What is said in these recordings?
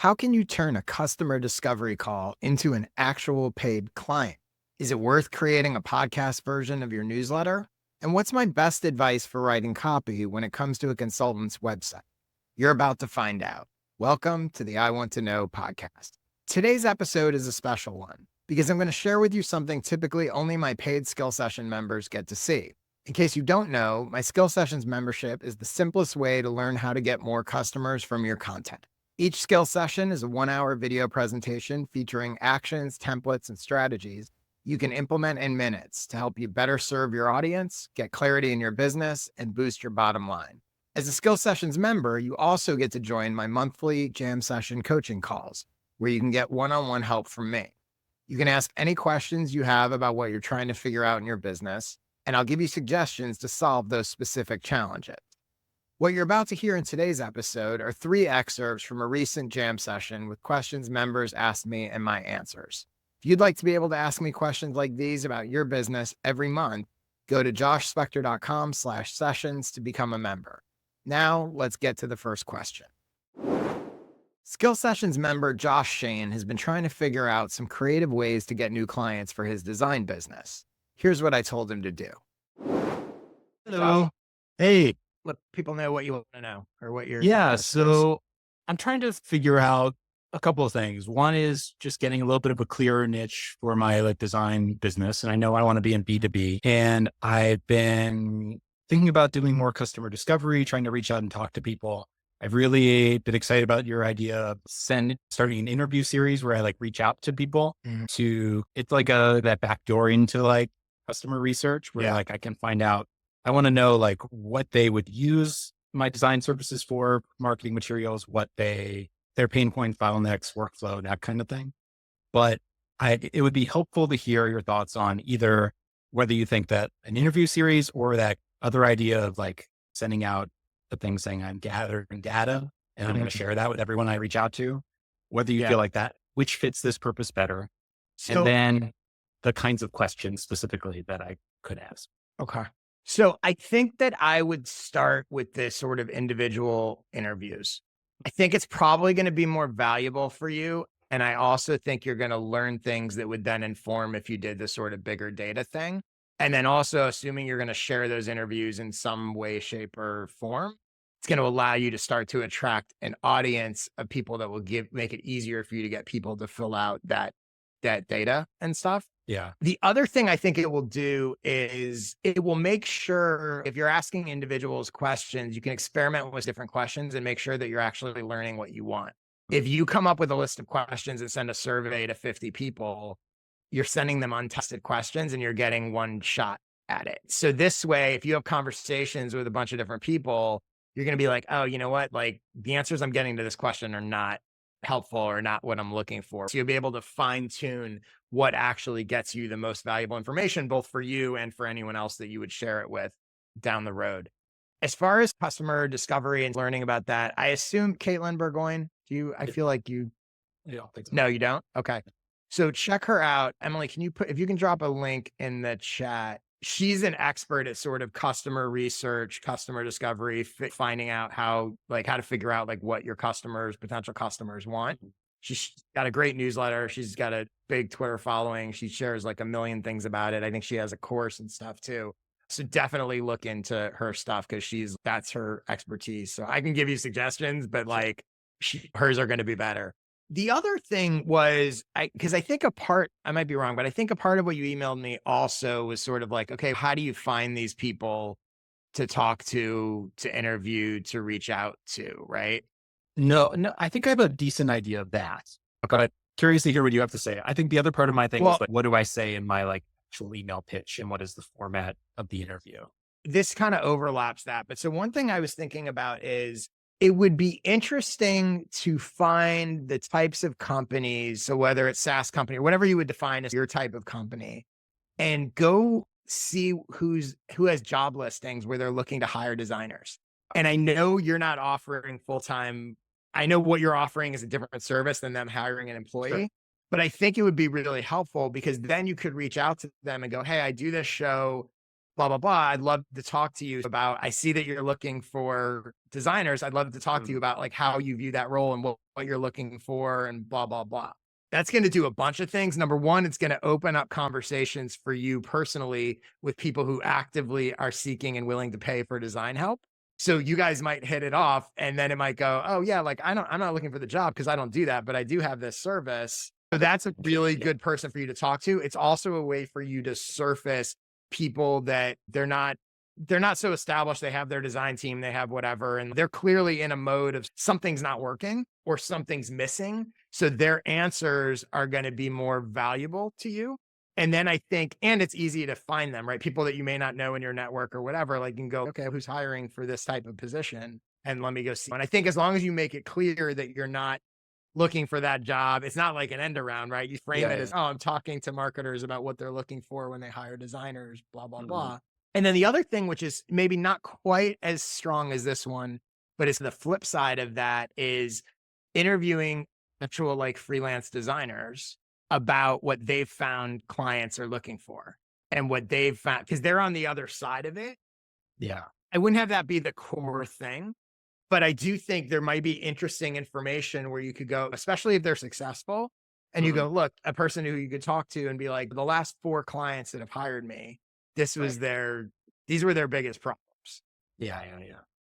How can you turn a customer discovery call into an actual paid client? Is it worth creating a podcast version of your newsletter? And what's my best advice for writing copy when it comes to a consultant's website? You're about to find out. Welcome to the I Want to Know podcast. Today's episode is a special one because I'm going to share with you something typically only my paid Skill Session members get to see. In case you don't know, my Skill Sessions membership is the simplest way to learn how to get more customers from your content. Each skill session is a 1-hour video presentation featuring actions, templates, and strategies you can implement in minutes to help you better serve your audience, get clarity in your business, and boost your bottom line. As a Skill Sessions member, you also get to join my monthly jam session coaching calls, where you can get one-on-one help from me. You can ask any questions you have about what you're trying to figure out in your business, and I'll give you suggestions to solve those specific challenges. What you're about to hear in today's episode are 3 excerpts from a recent jam session with questions members asked me and my answers. If you'd like to be able to ask me questions like these about your business every month, go to joshspector.com/sessions to become a member. Now, let's get to the first question. Skill Sessions member Josh Shane has been trying to figure out some creative ways to get new clients for his design business. Here's what I told him to do. Hello. Hey. Let people know what you want to know or what your Yeah. interest is. So I'm trying to figure out a couple of things. One is just getting a little bit of a clearer niche for my design business. And I know I want to be in B2B. And I've been thinking about doing more customer discovery, trying to reach out and talk to people. I've really been excited about your idea of starting an interview series where I reach out to people it's like that back door into customer research where I can find out. I want to know what they would use my design services for, marketing materials, what their pain point, bottlenecks, workflow, that kind of thing. But it would be helpful to hear your thoughts on either whether you think that an interview series or that other idea of sending out the thing saying I'm gathering data and I'm going to share that with everyone I reach out to, whether you feel like that, which fits this purpose better. And then the kinds of questions specifically that I could ask. Okay. So I think that I would start with this sort of individual interviews. I think it's probably going to be more valuable for you. And I also think you're going to learn things that would then inform if you did the sort of bigger data thing. And then also assuming you're going to share those interviews in some way, shape, or form, it's going to allow you to start to attract an audience of people that will make it easier for you to get people to fill out that data and stuff. Yeah. The other thing I think it will do is it will make sure if you're asking individuals questions, you can experiment with different questions and make sure that you're actually learning what you want. If you come up with a list of questions and send a survey to 50 people, you're sending them untested questions and you're getting one shot at it. So this way, if you have conversations with a bunch of different people, you're going to be like, oh, you know what? The answers I'm getting to this question are not helpful or not what I'm looking for. So you'll be able to fine tune what actually gets you the most valuable information, both for you and for anyone else that you would share it with down the road. As far as customer discovery and learning about that, I assume Caitlin Burgoyne, I feel like you, I don't think so. no, you don't? Okay. So check her out. Emily, if you can drop a link in the chat. She's an expert at sort of customer research, customer discovery, finding out how to figure out what your potential customers want. She's got a great newsletter. She's got a big Twitter following. She shares a million things about it. I think she has a course and stuff too. So definitely look into her stuff because that's her expertise. So I can give you suggestions, but hers are going to be better. The other thing was, because I think I might be wrong, but I think a part of what you emailed me also was sort of okay, how do you find these people to talk to interview, to reach out to, right? No, I think I have a decent idea of that. Okay. But curious to hear what you have to say. I think the other part of my thing was what do I say in my actual email pitch and what is the format of the interview? This kind of overlaps that. But so one thing I was thinking about is it would be interesting to find the types of companies. So whether it's SaaS company or whatever you would define as your type of company, and go see who has job listings where they're looking to hire designers. And I know you're not offering full-time. I know what you're offering is a different service than them hiring an employee, sure. But I think it would be really helpful because then you could reach out to them and go, hey, I do this show. blah, blah, blah. I'd love to talk to you about, I see that you're looking for designers. I'd love to talk to you about like how you view that role and what you're looking for and blah, blah, blah. That's going to do a bunch of things. Number one, it's going to open up conversations for you personally with people who actively are seeking and willing to pay for design help. So you guys might hit it off and then it might go, oh yeah, like I'm not looking for the job because I don't do that, but I do have this service. So that's a really good person for you to talk to. It's also a way for you to surface people that they're not so established. They have their design team, they have whatever, and they're clearly in a mode of something's not working or something's missing. So their answers are going to be more valuable to you. And then I think, and it's easy to find them, right? People that you may not know in your network or whatever, like you can go, okay, who's hiring for this type of position? And let me go see. And I think as long as you make it clear that you're not looking for that job, it's not like an end around, right? You frame it as, oh, I'm talking to marketers about what they're looking for when they hire designers, blah, blah, blah. And then the other thing, which is maybe not quite as strong as this one, but it's the flip side of that, is interviewing actual like freelance designers about what they've found clients are looking for and what they've found, because they're on the other side of it. Yeah. I wouldn't have that be the core thing, but I do think there might be interesting information where you could go, especially if they're successful, and you go, look, a person who you could talk to and be like, the last 4 clients that have hired me, these were their biggest problems. Yeah.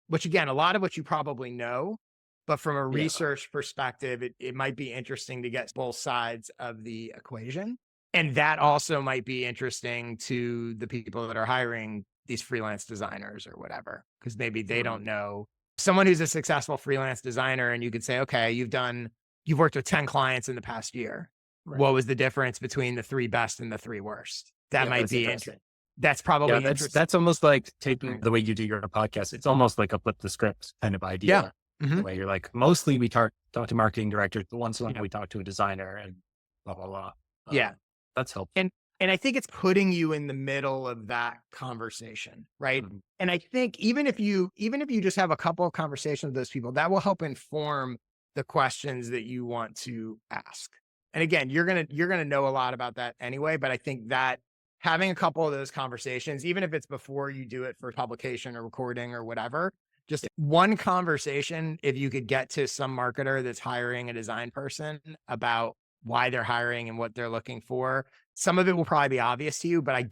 Which again, a lot of what you probably know, but from a research perspective, it might be interesting to get both sides of the equation. And that also might be interesting to the people that are hiring these freelance designers or whatever, because maybe they don't know someone who's a successful freelance designer. And you could say, okay, you've worked with 10 clients in the past year. Right. What was the difference between the 3 best and the 3 worst? That might be interesting. That's probably interesting. That's almost like taking the way you do your podcast. It's almost like a flip the script kind of idea. Yeah. Mm-hmm. The way you're like, mostly we talk to marketing directors, but once in a while we talk to a designer and blah, blah, blah. Yeah. That's helpful. And I think it's putting you in the middle of that conversation, right? Mm-hmm. And I think even if you just have a couple of conversations with those people, that will help inform the questions that you want to ask. And again, you're gonna know a lot about that anyway, but I think that having a couple of those conversations, even if it's before you do it for publication or recording or whatever, just one conversation, if you could get to some marketer that's hiring a design person about why they're hiring and what they're looking for, some of it will probably be obvious to you, but I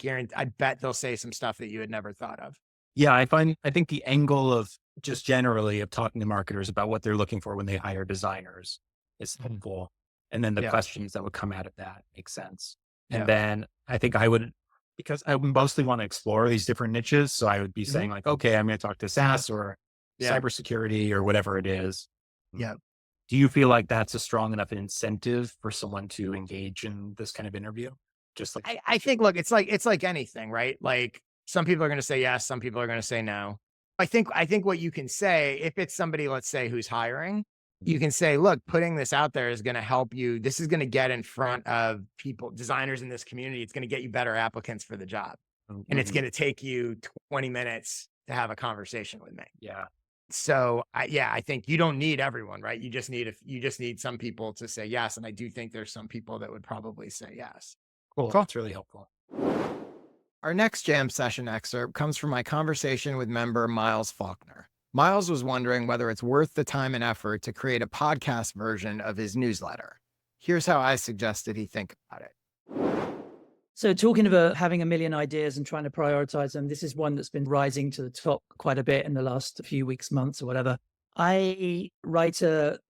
bet they'll say some stuff that you had never thought of. Yeah, I think the angle of just generally of talking to marketers about what they're looking for when they hire designers is helpful. And then the questions that would come out of that make sense. And then I think because I would mostly want to explore these different niches. So I would be saying like, okay, I'm going to talk to SaaS or cybersecurity or whatever it is. Yeah. Do you feel like that's a strong enough incentive for someone to engage in this kind of interview? Just like, I think, look, it's like anything, right? Like some people are going to say yes, some people are going to say no. I think what you can say, if it's somebody, let's say, who's hiring, you can say, look, putting this out there is going to help you. This is going to get in front of people, designers in this community. It's going to get you better applicants for the job. And it's going to take you 20 minutes to have a conversation with me. Yeah. So I think you don't need everyone, right? You just need some people to say yes. And I do think there's some people that would probably say yes. Cool. That's really helpful. Our next jam session excerpt comes from my conversation with member Miles Faulkner. Miles was wondering whether it's worth the time and effort to create a podcast version of his newsletter. Here's how I suggested he think about it. So talking about having a million ideas and trying to prioritize them, this is one that's been rising to the top quite a bit in the last few weeks, months or whatever. I write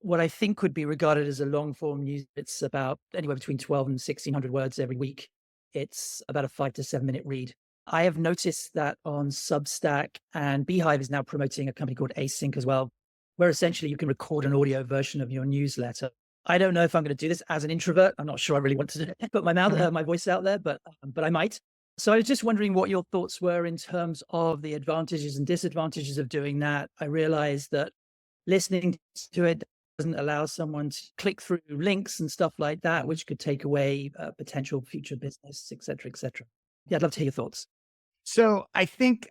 what I think could be regarded as a long form news. It's about anywhere between 12 and 1600 words every week. It's about a 5 to 7 minute read. I have noticed that on Substack, and Beehive is now promoting a company called Async as well, where essentially you can record an audio version of your newsletter. I don't know if I'm going to do this as an introvert. I'm not sure I really want to put my voice out there, but I might. So I was just wondering what your thoughts were in terms of the advantages and disadvantages of doing that. I realized that listening to it doesn't allow someone to click through links and stuff like that, which could take away potential future business, et cetera, et cetera. Yeah, I'd love to hear your thoughts. So I think,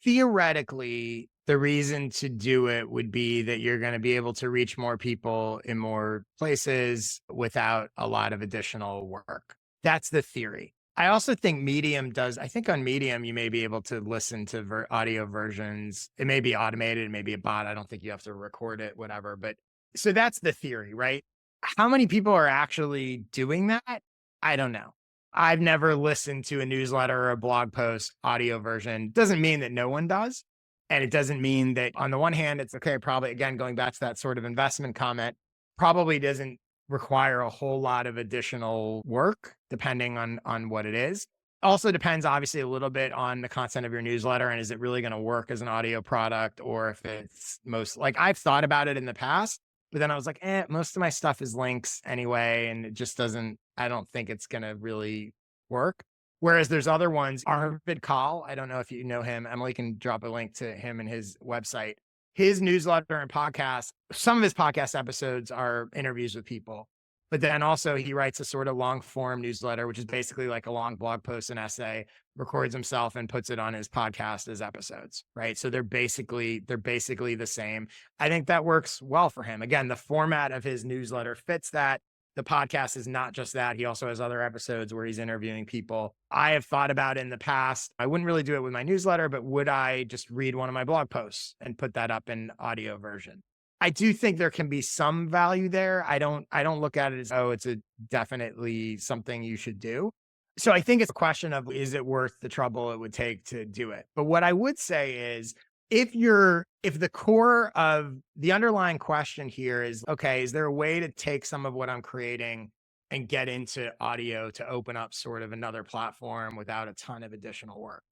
theoretically, the reason to do it would be that you're going to be able to reach more people in more places without a lot of additional work. That's the theory. I also think Medium does, I think on Medium, you may be able to listen to audio versions. It may be automated, it may be a bot. I don't think you have to record it, whatever. But so that's the theory, right? How many people are actually doing that? I don't know. I've never listened to a newsletter or a blog post audio version. Doesn't mean that no one does. And it doesn't mean that on the one hand, it's okay. Probably, again, going back to that sort of investment comment, probably doesn't require a whole lot of additional work, depending on what it is. Also depends, obviously, a little bit on the content of your newsletter and is it really going to work as an audio product, or if it's like I've thought about it in the past, but then I was like, most of my stuff is links anyway, and it just doesn't. I don't think it's going to really work. Whereas there's other ones, Arvid Kahl, I don't know if you know him. Emily can drop a link to him and his website. His newsletter and podcast, some of his podcast episodes are interviews with people, but then also he writes a sort of long form newsletter, which is basically like a long blog post, an essay, records himself and puts it on his podcast as episodes, right? So they're basically the same. I think that works well for him. Again, the format of his newsletter fits that. The podcast is not just that. He also has other episodes where he's interviewing people. I have thought about in the past, I wouldn't really do it with my newsletter, but would I just read one of my blog posts and put that up in audio version? I do think there can be some value there. I don't look at it as, oh, it's definitely something you should do. So I think it's a question of, is it worth the trouble it would take to do it? But what I would say is, if the core of the underlying question here is, okay, is there a way to take some of what I'm creating and get into audio to open up sort of another platform without a ton of additional work?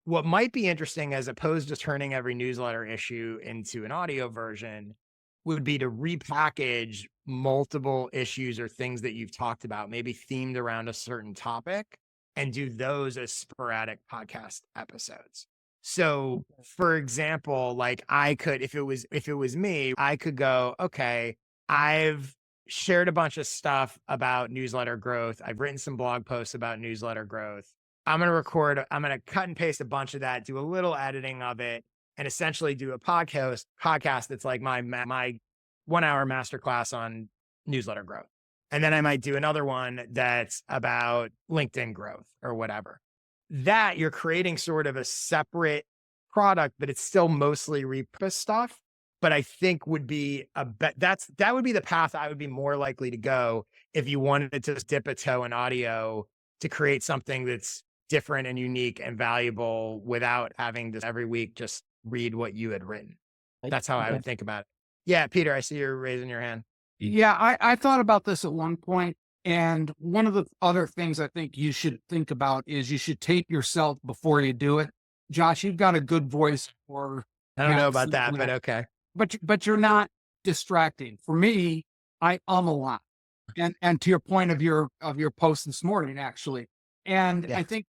What might be interesting, as opposed to turning every newsletter issue into an audio version, would be to repackage multiple issues or things that you've talked about, maybe themed around a certain topic, and do those as sporadic podcast episodes. So for example, like I could, if it was me, I could go, okay, I've shared a bunch of stuff about newsletter growth. I've written some blog posts about newsletter growth. I'm going to cut and paste a bunch of that, do a little editing of it, and essentially do a podcast that's like my 1 hour masterclass on newsletter growth. And then I might do another one that's about LinkedIn growth or whatever. That you're creating sort of a separate product, but it's still mostly repurposed stuff. But I think would be that would be the path I would be more likely to go if you wanted to just dip a toe in audio to create something that's different and unique and valuable without having to every week just read what you had written. That's how I would think about it. Yeah, Peter, I see you're raising your hand. Yeah, I thought about this at one point, and one of the other things I think you should think about is you should tape yourself before you do it. Josh, you've got a good voice for. I don't know about that, but okay. But you're not distracting. For me, I a lot, and to your point of your post this morning, actually, and I think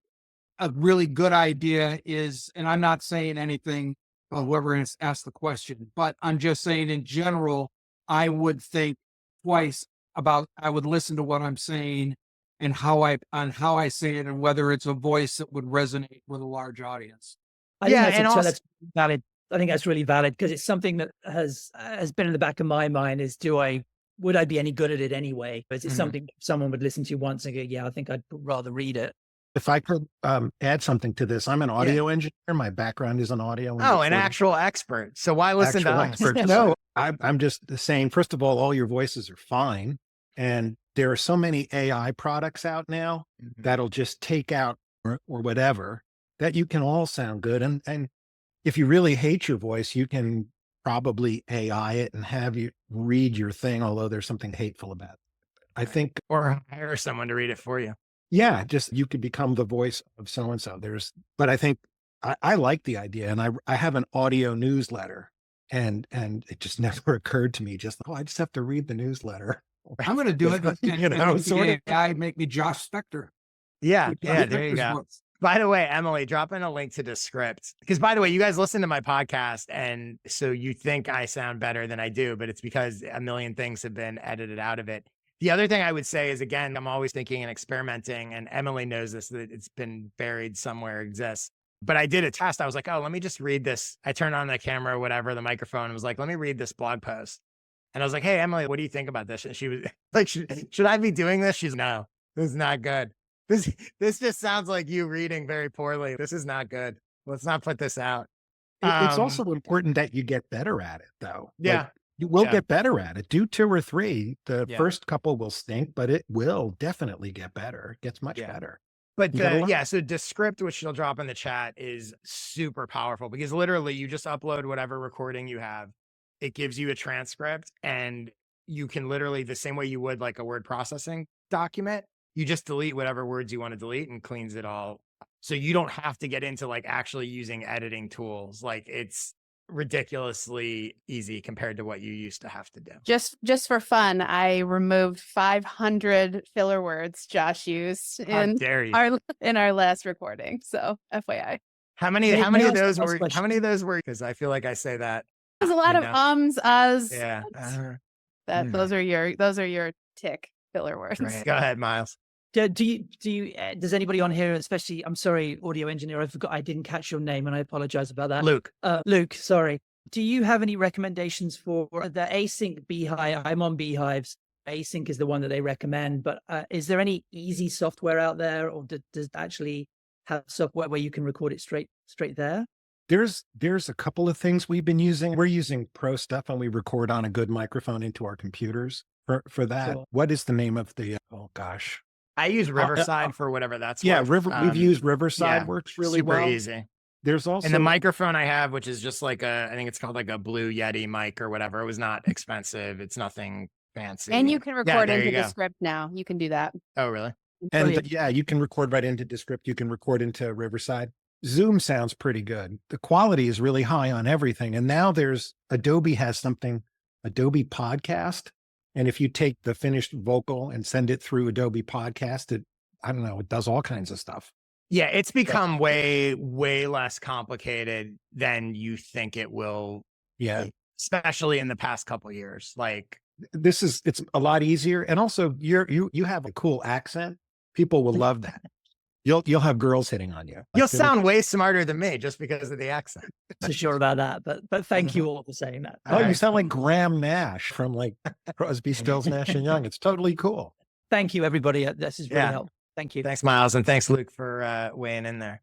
a really good idea is, and I'm not saying anything. Whoever asked the question, but I'm just saying in general, I would think twice about, I would listen to what I'm saying and how I say it, and whether it's a voice that would resonate with a large audience. I think that's valid. I think that's really valid, because it's something that has been in the back of my mind is, would I be any good at it anyway? Is it something someone would listen to once and go, yeah, I think I'd rather read it. If I could add something to this, I'm an audio engineer. My background is in audio. Oh, an actual expert. So why listen to us? No, I'm just saying, first of all your voices are fine. And there are so many AI products out now that'll just take out or whatever, that you can all sound good. And if you really hate your voice, you can probably AI it and have you read your thing, although there's something hateful about it. I think. Or hire someone to read it for you. Yeah, just you could become the voice of so-and-so. But I think I like the idea, and I have an audio newsletter, and it just never occurred to me, I just have to read the newsletter. I'm going to do it. I make me Josh Spector. Yeah, there you go. By the way, Emily, drop in a link to Descript, because by the way, you guys listen to my podcast, and so you think I sound better than I do, but it's because a million things have been edited out of it. The other thing I would say is, again, I'm always thinking and experimenting, and Emily knows this, that it's been buried somewhere, exists. But I did a test. I was like, oh, let me just read this. I turned on the camera, or whatever, the microphone, and was like, let me read this blog post. And I was like, hey, Emily, what do you think about this? And she was like, should I be doing this? She's no, this is not good. This just sounds like you reading very poorly. This is not good. Let's not put this out. It's also important that you get better at it, though. Yeah. Like, you will Yeah. get better at it. Do 2 or 3. The Yeah. first couple will stink, but it will definitely get better. It gets much Yeah. better. But You gotta learn. so Descript, which she'll drop in the chat, is super powerful because literally you just upload whatever recording you have. It gives you a transcript, and you can literally, the same way you would like a word processing document, you just delete whatever words you want to delete and cleans it all. So you don't have to get into like actually using editing tools. Like it's ridiculously easy compared to what you used to have to do. Just for fun, I removed 500 filler words Josh used How in dare you? our last recording. So FYI. How many May of I ask those the last were, question? because I feel like I say that. There's a lot You of know? as Yeah. that those are your tick filler words. Great. Go ahead, Miles. Does anybody on here, especially, I'm sorry, audio engineer, I didn't catch your name and I apologize about that. Luke. Luke, sorry. Do you have any recommendations for the async Beehive? I'm on Beehives. Async is the one that they recommend, but is there any easy software out there, or does it actually have software where you can record it straight there? There's a couple of things we've been using. We're using pro stuff, and we record on a good microphone into our computers for that. Sure. What is the name of the, oh gosh. I use Riverside for whatever that's Yeah, worth. we've used Riverside, yeah, works really super well. easy. There's also, And the microphone I have, which is just like I think it's called like a Blue Yeti mic or whatever. It was not expensive. It's nothing fancy. And you can Yeah, record there into you the go. script now. You can do that. Oh, really? and Brilliant. yeah, you can record right into Descript. You can record into Riverside. Zoom sounds pretty good. The quality is really high on everything. And now Adobe has something, Adobe Podcast. And if you take the finished vocal and send it through Adobe Podcast, it does all kinds of stuff. Yeah, it's become way, way less complicated than you think it will. Yeah. Especially in the past couple of years. Like, It's a lot easier. And also you have a cool accent. People will love that. You'll have girls hitting on you. you'll sound way smarter than me just because of the accent. Not so sure about that, but thank you all for saying that. Oh, you Alright. sound like Graham Nash from like Crosby, Stills, Nash and Young. It's totally cool. Thank you, everybody. This is really Yeah. helpful. Thank you. Thanks, Miles. And thanks, Luke, for weighing in there.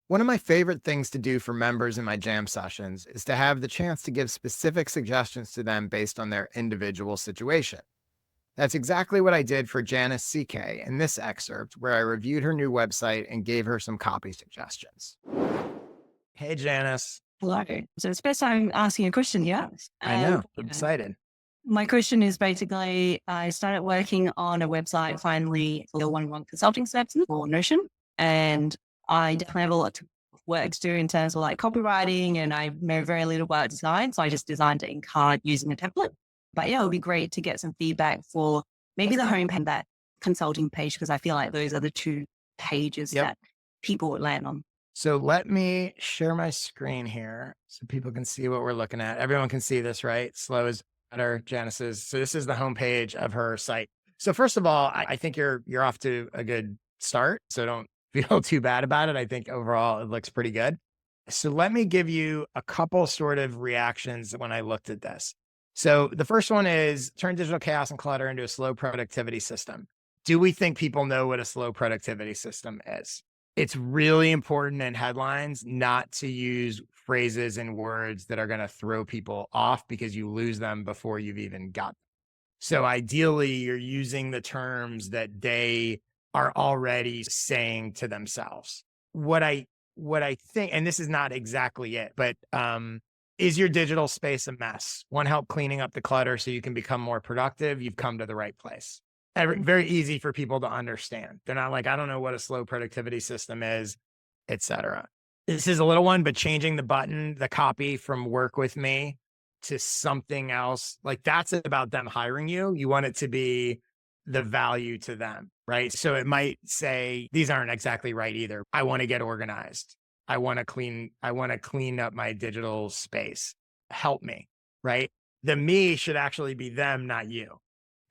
One of my favorite things to do for members in my jam sessions is to have the chance to give specific suggestions to them based on their individual situation. That's exactly what I did for Janice CK in this excerpt, where I reviewed her new website and gave her some copy suggestions. Hey, Janice. Hello. So it's first time asking a question here. I know. I'm excited. My question is basically, I started working on a website finally for one-on-one consulting services for Notion. And I definitely have a lot of work to do in terms of like copywriting, and I know very little about design. So I just designed it in card using a template. But yeah, it would be great to get some feedback for maybe the homepage, that consulting page, because I feel like those are the 2 pages Yep. that people would land on. So let me share my screen here so people can see what we're looking at. Everyone can see this, right? Slow is better, Janice's. So this is the homepage of her site. So first of all, I think you're off to a good start. So don't feel too bad about it. I think overall it looks pretty good. So let me give you a couple sort of reactions when I looked at this. So the first one is turn digital chaos and clutter into a slow productivity system. Do we think people know what a slow productivity system is? It's really important in headlines not to use phrases and words that are going to throw people off because you lose them before you've even got them. So ideally, you're using the terms that they are already saying to themselves. What I think, and this is not exactly it, but is your digital space a mess? Want help cleaning up the clutter so you can become more productive? You've come to the right place. Very easy for people to understand. They're not like, I don't know what a slow productivity system is, etc. This is a little one, but changing the button, the copy from work with me to something else, like that's about them hiring you. You want it to be the value to them, right? So it might say, these aren't exactly right either. I want to get organized. I want to clean up my digital space. Help me, right? The me should actually be them, not you,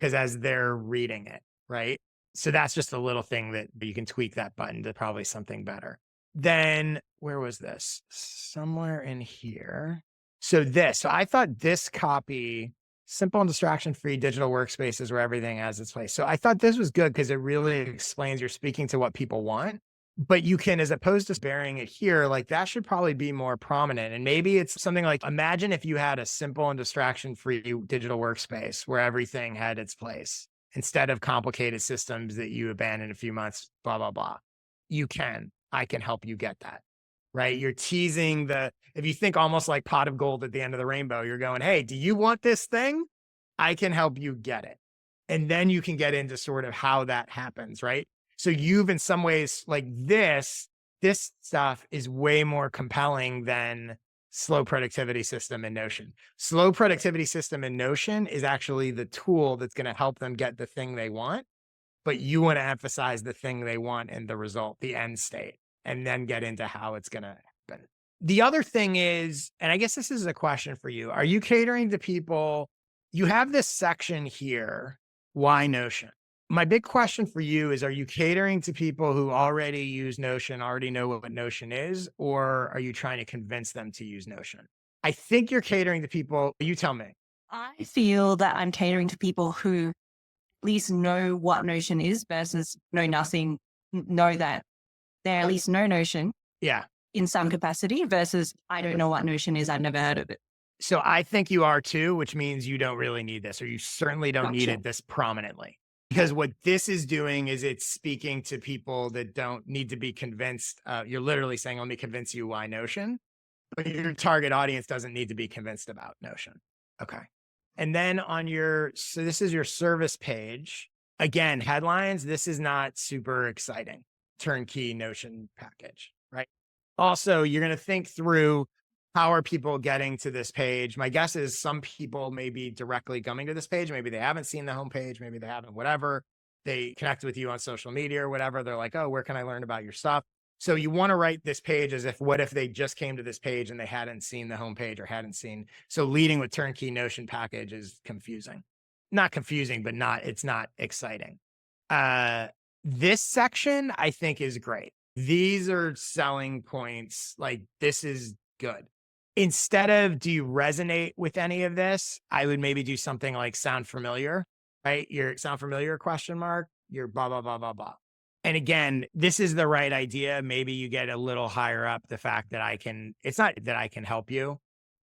because as they're reading it, right? So that's just a little thing that you can tweak that button to probably something better. Then where was this? Somewhere in here. So I thought this copy simple and distraction-free digital workspaces where everything has its place. So I thought this was good because it really explains you're speaking to what people want, but you can, as opposed to burying it here, like that should probably be more prominent. And maybe it's something like, imagine if you had a simple and distraction-free digital workspace where everything had its place instead of complicated systems that you abandon a few months, blah, blah, blah. I can help you get that. Right? You're teasing if you think almost like pot of gold at the end of the rainbow, you're going, hey, do you want this thing? I can help you get it. And then you can get into sort of how that happens, right? So you've in some ways like this stuff is way more compelling than slow productivity system in Notion. Slow productivity system in Notion is actually the tool that's going to help them get the thing they want, but you want to emphasize the thing they want and the result, the end state, and then get into how it's going to happen. The other thing is, and I guess this is a question for you, are you catering to people? You have this section here, why Notion? My big question for you is, are you catering to people who already use Notion, already know what Notion is, or are you trying to convince them to use Notion? I think you're catering to people, you tell me. I feel that I'm catering to people who at least know what Notion is versus know nothing, know that they at least know Notion. Yeah. In some capacity versus I don't know what Notion is. I've never heard of it. So I think you are too, which means you don't really need this, or you certainly don't need it this prominently. Because what this is doing is it's speaking to people that don't need to be convinced. You're literally saying, let me convince you why Notion, but your target audience doesn't need to be convinced about Notion. Okay. And then so this is your service page. Again, headlines, this is not super exciting. Turnkey Notion package, right? Also, you're going to think through, how are people getting to this page? My guess is some people may be directly coming to this page. Maybe they haven't seen the homepage. Maybe they haven't, whatever. They connect with you on social media or whatever. They're like, oh, where can I learn about your stuff? So you want to write this page as if, what if they just came to this page and they hadn't seen the homepage or hadn't seen. So leading with turnkey Notion package is confusing. Not confusing, but it's not exciting. This section I think is great. These are selling points. Like, this is good. Instead of, do you resonate with any of this? I would maybe do something like sound familiar, right? Your sound familiar ? Your blah, blah, blah, blah, blah. And again, this is the right idea. Maybe you get a little higher up the fact that it's not that I can help you.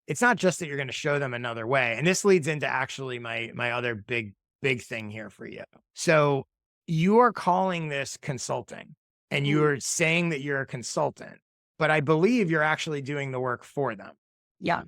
It's not just that you're going to show them another way. And this leads into actually my other big thing here for you. So you are calling this consulting and you are saying that you're a consultant, but I believe you're actually doing the work for them. Yeah.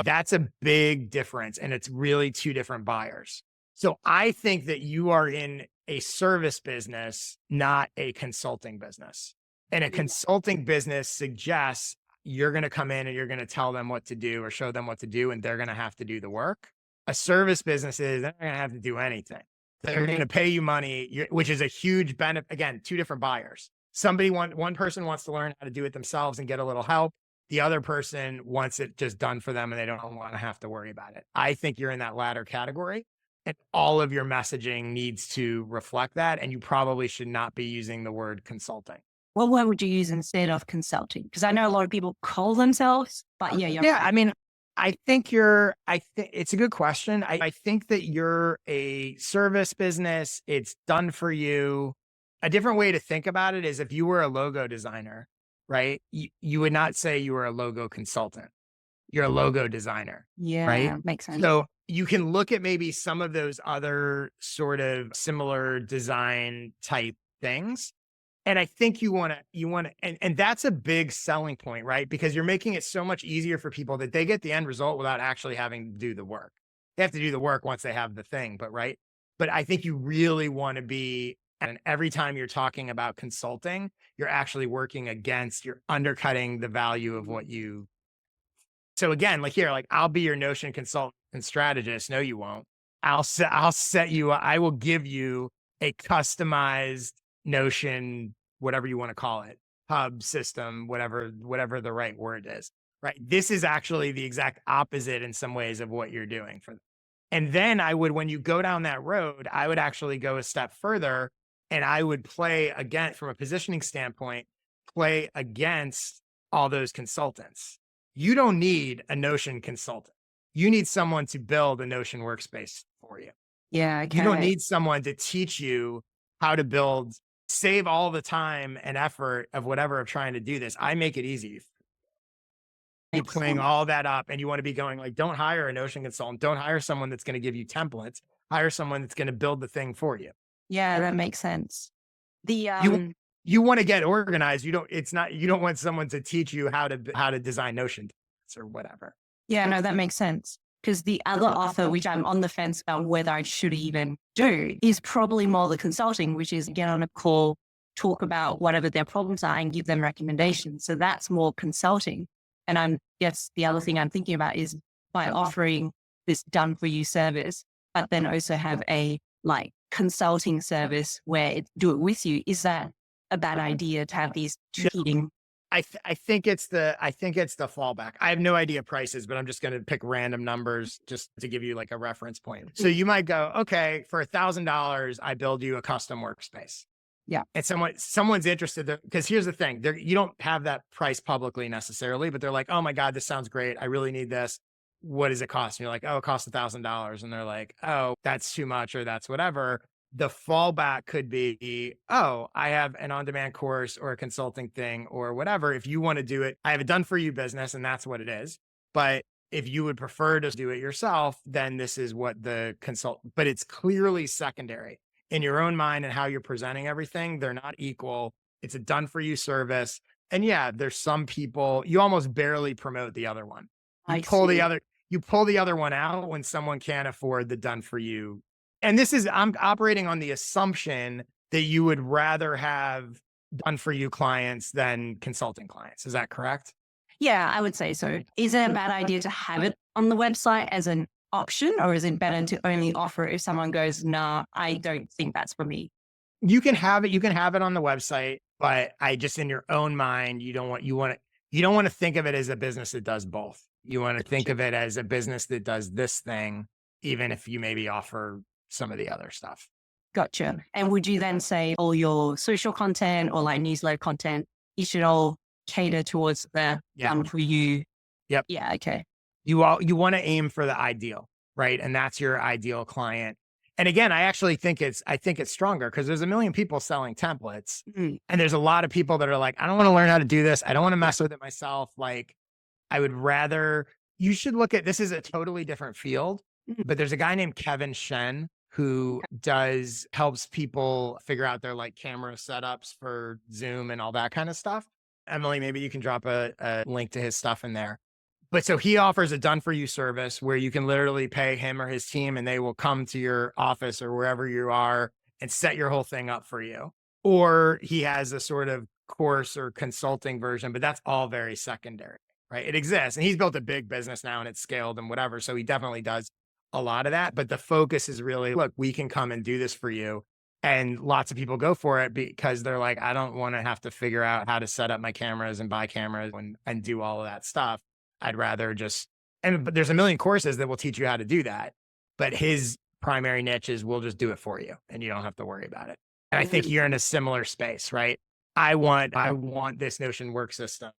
That's a big difference. And it's really two different buyers. So I think that you are in a service business, not a consulting business. And a consulting business suggests you're going to come in and you're going to tell them what to do or show them what to do, and they're going to have to do the work. A service business is they're not going to have to do anything. They're going to pay you money, which is a huge benefit. Again, two different buyers. One person wants to learn how to do it themselves and get a little help. The other person wants it just done for them and they don't want to have to worry about it. I think you're in that latter category, and all of your messaging needs to reflect that. And you probably should not be using the word consulting. What word would you use instead of consulting? Because I know a lot of people call themselves, but yeah. I mean, I think it's a good question. I think that you're a service business. It's done for you. A different way to think about it is if you were a logo designer, right? You would not say you were a logo consultant. You're a logo designer. Yeah, right? Makes sense. So you can look at maybe some of those other sort of similar design type things. And I think you want to, and that's a big selling point, right? Because you're making it so much easier for people that they get the end result without actually having to do the work. They have to do the work once they have the thing, but I think you really want to be, and every time you're talking about consulting, you're actually you're undercutting the value of what you. So again, I'll be your Notion consultant and strategist. No, you won't. I'll set you, I will give you a customized Notion, whatever you want to call it, hub system, whatever the right word is, right? This is actually the exact opposite in some ways of what you're doing for them. And then when you go down that road, I would actually go a step further and I would play again, from a positioning standpoint, play against all those consultants. You don't need a Notion consultant. You need someone to build a Notion workspace for you. Yeah. Okay. You don't need someone to teach you how to build, save all the time and effort of whatever of trying to do this. I make it easy. You're playing all that up and you want to be going like, don't hire a Notion consultant. Don't hire someone that's going to give you templates. Hire someone that's going to build the thing for you. Yeah, that makes sense. The You want to get organized. You don't want someone to teach you how to design Notion or whatever. Yeah, no, that makes sense. Because the other offer, which I'm on the fence about whether I should even do, is probably more the consulting, which is get on a call, talk about whatever their problems are and give them recommendations. So that's more consulting. And yes, the other thing I'm thinking about is by offering this done for you service, but then also have a like consulting service where it do it with you. Is that a bad idea to have these cheating? I think it's the fallback. I have no idea prices, but I'm just going to pick random numbers just to give you like a reference point. So you might go, okay, for $1,000, I build you a custom workspace. Yeah. And someone's interested because here's the thing, you don't have that price publicly necessarily, but they're like, oh my God, this sounds great. I really need this. What does it cost? And you're like, oh, it costs $1,000. And they're like, oh, that's too much or that's whatever. The fallback could be, oh, I have an on-demand course or a consulting thing or whatever. If you want to do it, I have a done for you business and that's what it is. But if you would prefer to do it yourself, then this is what the but it's clearly secondary in your own mind and how you're presenting everything. They're not equal. It's a done for you service. And yeah, there's some people, you almost barely promote the other one. You pull the other one out when someone can't afford the done for you. And I'm operating on the assumption that you would rather have done for you clients than consulting clients. Is that correct? Yeah, I would say so. Is it a bad idea to have it on the website as an option, or is it better to only offer it if someone goes, nah, I don't think that's for me? You can have it on the website, but I just, in your own mind, you don't want to think of it as a business that does both. You want to think of it as a business that does this thing, even if you maybe offer some of the other stuff. Gotcha. And would you then say all your social content or like newsletter content, you should all cater towards the for you? Yep. Yeah. Okay. You want to aim for the ideal, right? And that's your ideal client. And again, I think it's stronger because there's a million people selling templates, and there's a lot of people that are like, I don't want to learn how to do this. I don't want to mess with it myself. Like, I would rather. You should look at this is a totally different field, but there's a guy named Kevin Shen who helps people figure out their like camera setups for Zoom and all that kind of stuff. Emily, maybe you can drop a link to his stuff in there. But so he offers a done for you service where you can literally pay him or his team and they will come to your office or wherever you are and set your whole thing up for you. Or he has a sort of course or consulting version, but that's all very secondary, right? It exists and he's built a big business now and it's scaled and whatever. So he definitely does a lot of that, but the focus is really, look, we can come and do this for you. And lots of people go for it because they're like, I don't want to have to figure out how to set up my cameras and buy cameras and do all of that stuff. I'd rather but there's a million courses that will teach you how to do that. But his primary niche is we'll just do it for you and you don't have to worry about it. And I think you're in a similar space, right? I want this Notion work system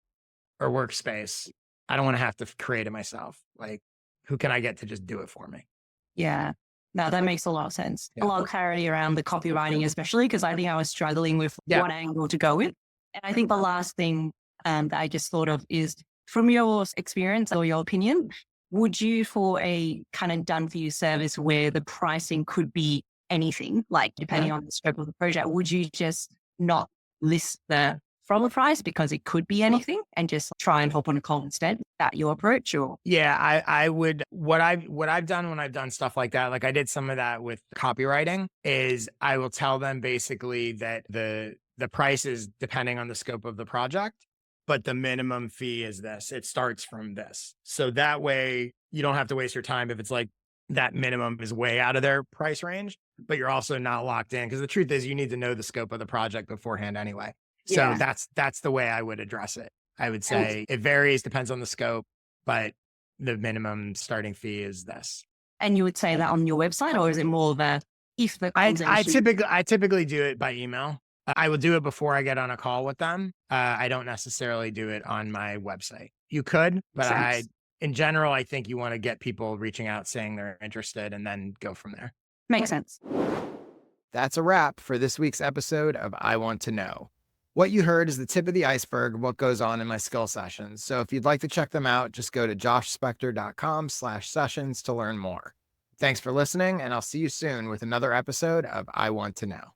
or workspace. I don't want to have to create it myself. Like, who can I get to just do it for me? Yeah. No, that makes a lot of sense. Yeah. A lot of clarity around the copywriting, especially because I think I was struggling with what angle to go with. And I think the last thing that I just thought of is, from your experience or your opinion, would you, for a kind of done for you service where the pricing could be anything, like depending on the scope of the project, would you just not list the from a price because it could be anything and just try and hop on a call instead? Is that your approach? Or I would, what I've done when I've done stuff like that, like I did some of that with copywriting, is I will tell them basically that the price is depending on the scope of the project, but the minimum fee is this. It starts from this. So that way you don't have to waste your time if it's like that minimum is way out of their price range, but you're also not locked in. Because the truth is you need to know the scope of the project beforehand anyway. So that's the way I would address it. I would say it varies, depends on the scope, but the minimum starting fee is this. And you would say that on your website, or is it more that if the I typically do it by email. I will do it before I get on a call with them. I don't necessarily do it on my website. You could, but in general, I think you want to get people reaching out saying they're interested and then go from there. Makes sense. That's a wrap for this week's episode of I Want to Know. What you heard is the tip of the iceberg of what goes on in my skill sessions. So if you'd like to check them out, just go to joshspector.com/sessions to learn more. Thanks for listening, and I'll see you soon with another episode of I Want to Know.